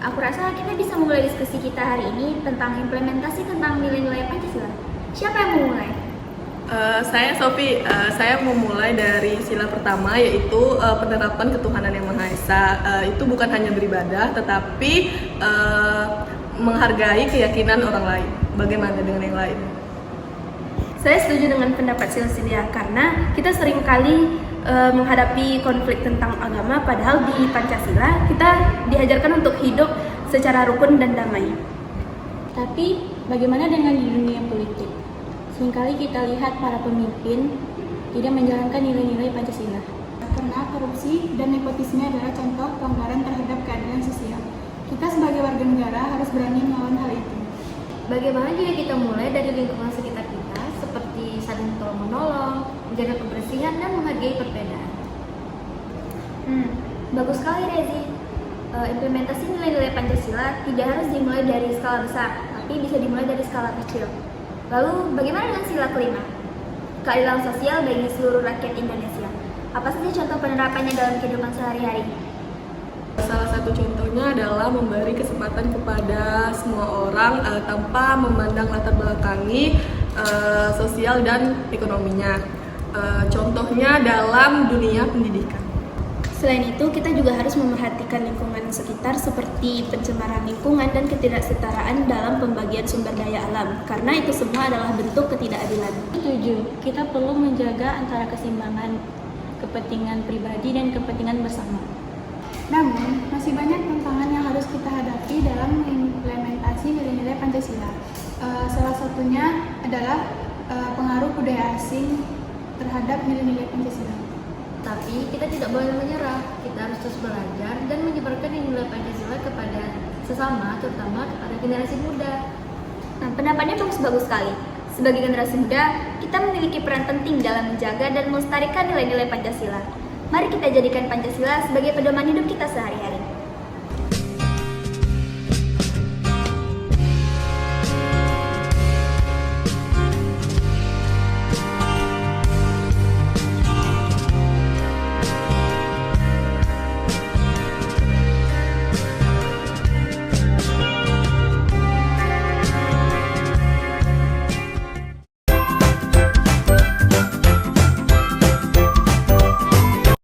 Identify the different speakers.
Speaker 1: aku rasa kita bisa mulai diskusi kita hari ini tentang implementasi tentang nilai-nilai Pancasila. Siapa yang mau mulai?
Speaker 2: Saya Sofi, saya mau mulai dari sila pertama, yaitu penerapan ketuhanan yang Maha Esa. Itu bukan hanya beribadah, tetapi menghargai keyakinan orang lain. Bagaimana dengan yang lain?
Speaker 3: Saya setuju dengan pendapat Silsilia karena kita sering kali menghadapi konflik tentang agama, padahal di Pancasila kita diajarkan untuk hidup secara rukun dan damai.
Speaker 4: Tapi bagaimana dengan di dunia politik? Seringkali kita lihat para pemimpin tidak menjalankan nilai-nilai Pancasila.
Speaker 5: Karena korupsi dan nepotisme adalah contoh pelanggaran terhadap keadilan sosial. Kita sebagai warga negara harus berani melawan hal itu.
Speaker 1: Bagaimana jika kita mulai dari lingkungan sekitar kita, seperti saling tolong-menolong, menjaga kebersihan, dan menghargai perbedaan? Bagus sekali, Rezi. Implementasi nilai-nilai Pancasila tidak harus dimulai dari skala besar, tapi bisa dimulai dari skala kecil. Lalu, bagaimana dengan sila kelima? Keadilan sosial bagi seluruh rakyat Indonesia. Apa saja contoh penerapannya dalam kehidupan sehari-hari?
Speaker 2: Salah satu contohnya adalah memberi kesempatan kepada semua orang tanpa memandang latar belakangi sosial dan ekonominya. Contohnya dalam dunia pendidikan.
Speaker 3: Selain itu, kita juga harus memerhatikan lingkungan sekitar seperti pencemaran lingkungan dan ketidaksetaraan dalam pembagian sumber daya alam, karena itu semua adalah bentuk ketidakadilan.
Speaker 4: Setuju, kita perlu menjaga antara keseimbangan kepentingan pribadi dan kepentingan bersama.
Speaker 5: Namun, masih banyak tantangan yang harus kita hadapi dalam mengimplementasi nilai-nilai Pancasila. Salah satunya adalah pengaruh budaya asing terhadap nilai-nilai Pancasila.
Speaker 1: Tapi kita tidak boleh menyerah, kita harus terus belajar dan menyebarkan nilai Pancasila kepada sesama, terutama kepada generasi muda. Nah, pendapatnya bagus sekali. Sebagai generasi muda, kita memiliki peran penting dalam menjaga dan melestarikan nilai-nilai Pancasila. Mari kita jadikan Pancasila sebagai pedoman hidup kita sehari-hari.